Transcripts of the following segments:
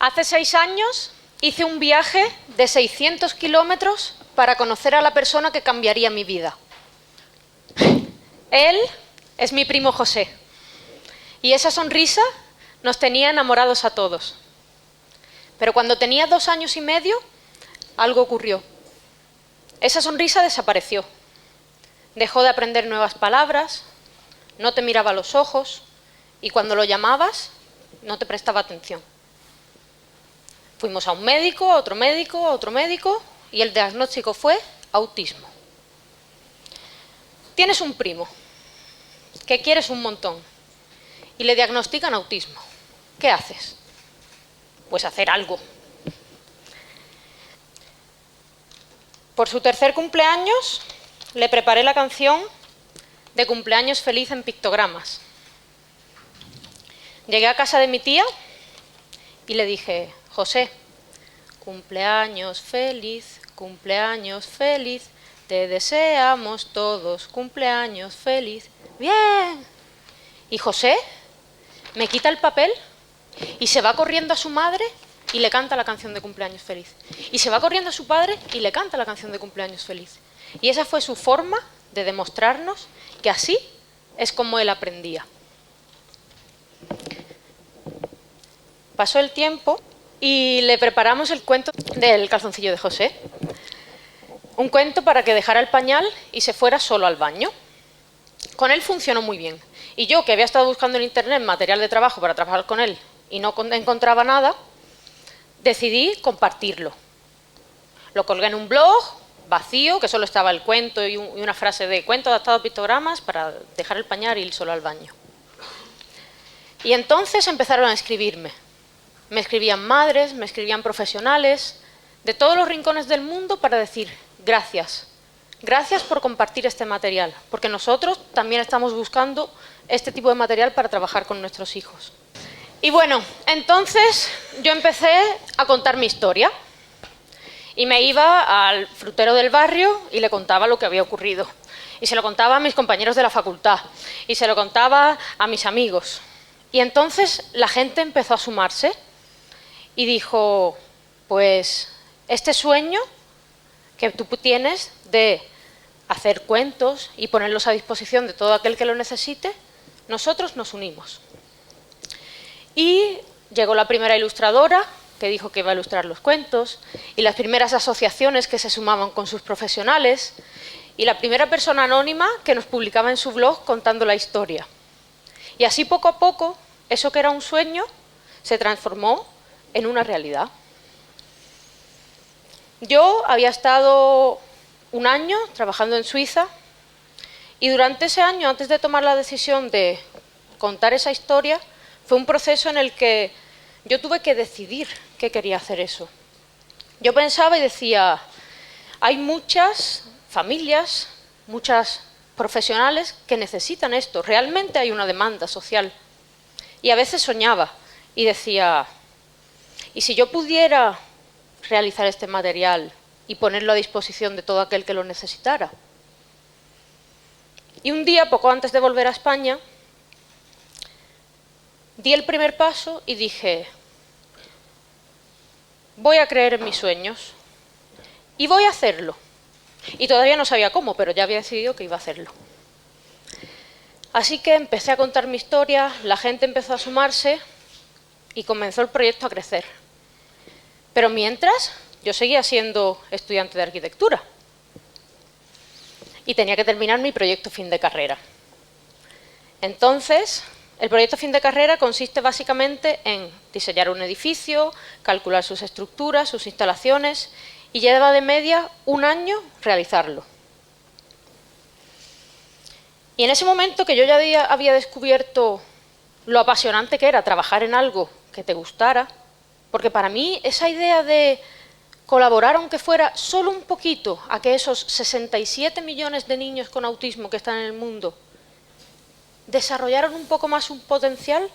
Hace 6 años hice un viaje de 600 kilómetros para conocer a la persona que cambiaría mi vida. Él es mi primo José. Y esa sonrisa nos tenía enamorados a todos. Pero cuando tenía 2 años y medio, algo ocurrió. Esa sonrisa desapareció. Dejó de aprender nuevas palabras, no te miraba a los ojos y cuando lo llamabas no te prestaba atención. Fuimos a un médico, a otro médico, a otro médico y el diagnóstico fue autismo. Tienes un primo que quieres un montón y le diagnostican autismo. ¿Qué haces? Pues hacer algo. Por su 3er cumpleaños le preparé la canción de cumpleaños feliz en pictogramas. Llegué a casa de mi tía y le dije: José, cumpleaños feliz, te deseamos todos cumpleaños feliz. ¡Bien! Y José me quita el papel y se va corriendo a su madre y le canta la canción de cumpleaños feliz. Y se va corriendo a su padre y le canta la canción de cumpleaños feliz. Y esa fue su forma de demostrarnos que así es como él aprendía. Pasó el tiempo y le preparamos el cuento del calzoncillo de José. Un cuento para que dejara el pañal y se fuera solo al baño. Con él funcionó muy bien. Y yo, que había estado buscando en internet material de trabajo para trabajar con él y no encontraba nada, decidí compartirlo. Lo colgué en un blog vacío, que solo estaba el cuento y una frase de cuento adaptado a pictogramas para dejar el pañal y ir solo al baño. Y entonces empezaron a escribirme. Me escribían madres, me escribían profesionales, de todos los rincones del mundo para decir gracias. Gracias por compartir este material, porque nosotros también estamos buscando este tipo de material para trabajar con nuestros hijos. Y bueno, entonces yo empecé a contar mi historia. Y me iba al frutero del barrio y le contaba lo que había ocurrido. Y se lo contaba a mis compañeros de la facultad. Y se lo contaba a mis amigos. Y entonces la gente empezó a sumarse y dijo, pues este sueño que tú tienes de hacer cuentos y ponerlos a disposición de todo aquel que lo necesite, nosotros nos unimos. Y llegó la primera ilustradora que dijo que iba a ilustrar los cuentos, y las primeras asociaciones que se sumaban con sus profesionales, y la primera persona anónima que nos publicaba en su blog contando la historia. Y así poco a poco, eso que era un sueño se transformó en una realidad. Yo había estado 1 año trabajando en Suiza, y durante ese año, antes de tomar la decisión de contar esa historia, fue un proceso en el que yo tuve que decidir que quería hacer eso. Yo pensaba y decía, hay muchas familias, muchas profesionales que necesitan esto, realmente hay una demanda social. Y a veces soñaba y decía, ¿y si yo pudiera realizar este material y ponerlo a disposición de todo aquel que lo necesitara? Y un día, poco antes de volver a España, di el primer paso y dije, voy a creer en mis sueños y voy a hacerlo. Y todavía no sabía cómo, pero ya había decidido que iba a hacerlo. Así que empecé a contar mi historia, la gente empezó a sumarse y comenzó el proyecto a crecer. Pero mientras, yo seguía siendo estudiante de arquitectura y tenía que terminar mi proyecto fin de carrera. Entonces, el proyecto fin de carrera consiste básicamente en diseñar un edificio, calcular sus estructuras, sus instalaciones, y lleva de media 1 año realizarlo. Y en ese momento que yo ya había descubierto lo apasionante que era trabajar en algo que te gustara, porque para mí esa idea de colaborar, aunque fuera solo un poquito, a que esos 67 millones de niños con autismo que están en el mundo desarrollaron un poco más su potencial,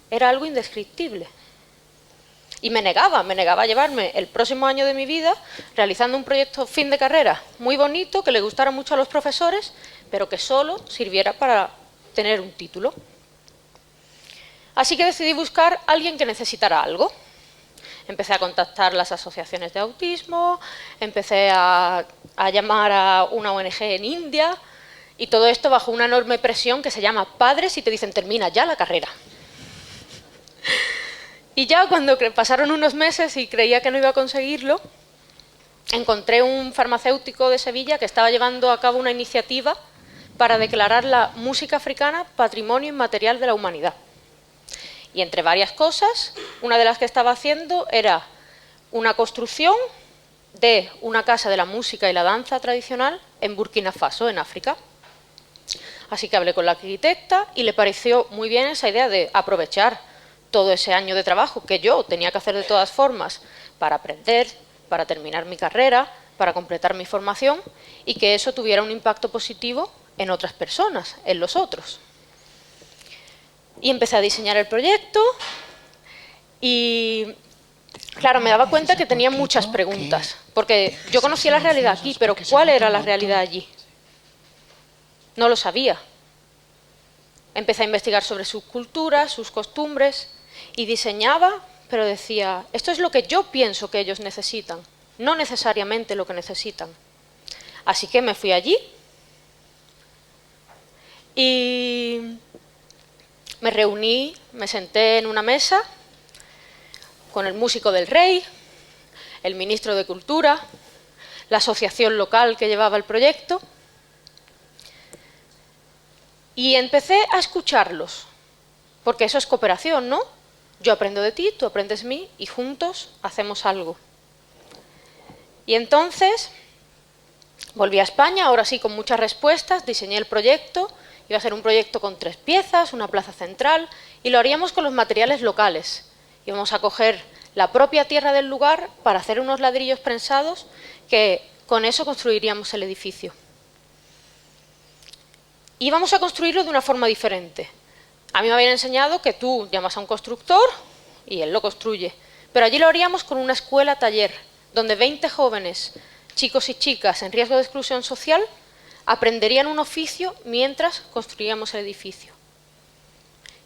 era algo indescriptible. Y me negaba a llevarme el próximo año de mi vida realizando un proyecto fin de carrera muy bonito, que le gustara mucho a los profesores, pero que solo sirviera para tener un título. Así que decidí buscar a alguien que necesitara algo. Empecé a contactar las asociaciones de autismo, empecé a llamar a una ONG en India, y todo esto bajo una enorme presión que se llama padres y te dicen termina ya la carrera. Y ya cuando pasaron unos meses y creía que no iba a conseguirlo, encontré un farmacéutico de Sevilla que estaba llevando a cabo una iniciativa para declarar la música africana Patrimonio Inmaterial de la Humanidad. Y entre varias cosas, una de las que estaba haciendo era una construcción de una casa de la música y la danza tradicional en Burkina Faso, en África. Así que hablé con la arquitecta y le pareció muy bien esa idea de aprovechar todo ese año de trabajo que yo tenía que hacer de todas formas para aprender, para terminar mi carrera, para completar mi formación y que eso tuviera un impacto positivo en otras personas, en los otros. Y empecé a diseñar el proyecto y, claro, me daba cuenta que tenía muchas preguntas, porque yo conocía la realidad aquí, pero ¿cuál era la realidad allí? No lo sabía. Empecé a investigar sobre sus culturas, sus costumbres, y diseñaba, pero decía, esto es lo que yo pienso que ellos necesitan, no necesariamente lo que necesitan. Así que me fui allí y me reuní, me senté en una mesa con el músico del rey, el ministro de Cultura, la asociación local que llevaba el proyecto, y empecé a escucharlos, porque eso es cooperación, ¿no? Yo aprendo de ti, tú aprendes de mí, y juntos hacemos algo. Y entonces volví a España, ahora sí con muchas respuestas, diseñé el proyecto. Iba a ser un proyecto con 3 piezas, una plaza central, y lo haríamos con los materiales locales. Íbamos a coger la propia tierra del lugar para hacer unos ladrillos prensados que con eso construiríamos el edificio. Íbamos a construirlo de una forma diferente. A mí me habían enseñado que tú llamas a un constructor y él lo construye, pero allí lo haríamos con una escuela-taller, donde 20 jóvenes, chicos y chicas en riesgo de exclusión social, aprenderían un oficio mientras construíamos el edificio.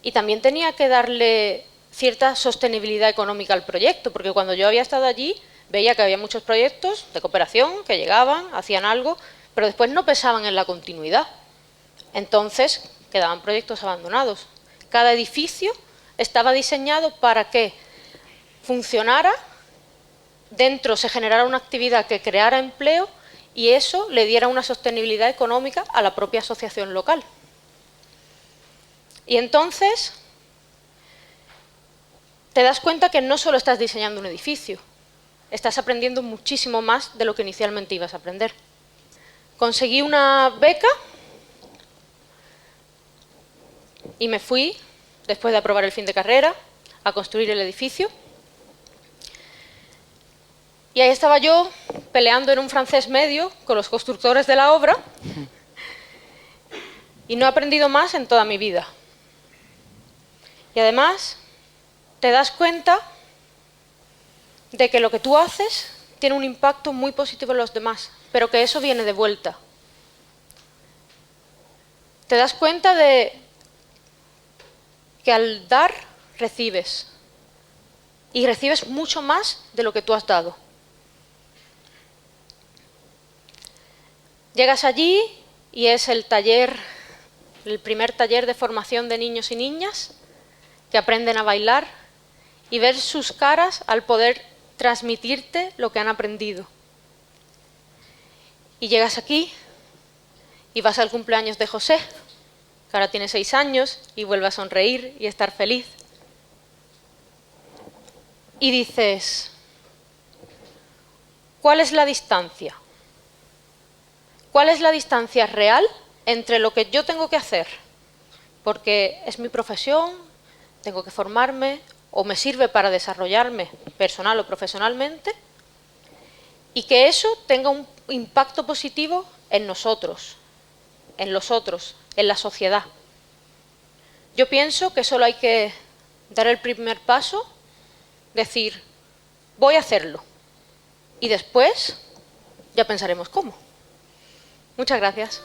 Y también tenía que darle cierta sostenibilidad económica al proyecto, porque cuando yo había estado allí veía que había muchos proyectos de cooperación que llegaban, hacían algo, pero después no pensaban en la continuidad. Entonces quedaban proyectos abandonados. Cada edificio estaba diseñado para que funcionara, dentro se generara una actividad que creara empleo y eso le diera una sostenibilidad económica a la propia asociación local. Y entonces te das cuenta que no solo estás diseñando un edificio, estás aprendiendo muchísimo más de lo que inicialmente ibas a aprender. Conseguí una beca y me fui, después de aprobar el fin de carrera, a construir el edificio. Y ahí estaba yo peleando en un francés medio con los constructores de la obra y no he aprendido más en toda mi vida. Y además te das cuenta de que lo que tú haces tiene un impacto muy positivo en los demás, pero que eso viene de vuelta. Te das cuenta de que al dar recibes y recibes mucho más de lo que tú has dado. Llegas allí y es el primer taller de formación de niños y niñas que aprenden a bailar y ver sus caras al poder transmitirte lo que han aprendido. Y llegas aquí y vas al cumpleaños de José, que ahora tiene 6 años y vuelve a sonreír y estar feliz. Y dices, ¿cuál es la distancia? ¿Cuál es la distancia real entre lo que yo tengo que hacer? Porque es mi profesión, tengo que formarme o me sirve para desarrollarme personal o profesionalmente y que eso tenga un impacto positivo en nosotros, en los otros, en la sociedad. Yo pienso que solo hay que dar el primer paso, decir, voy a hacerlo y después ya pensaremos cómo. Muchas gracias.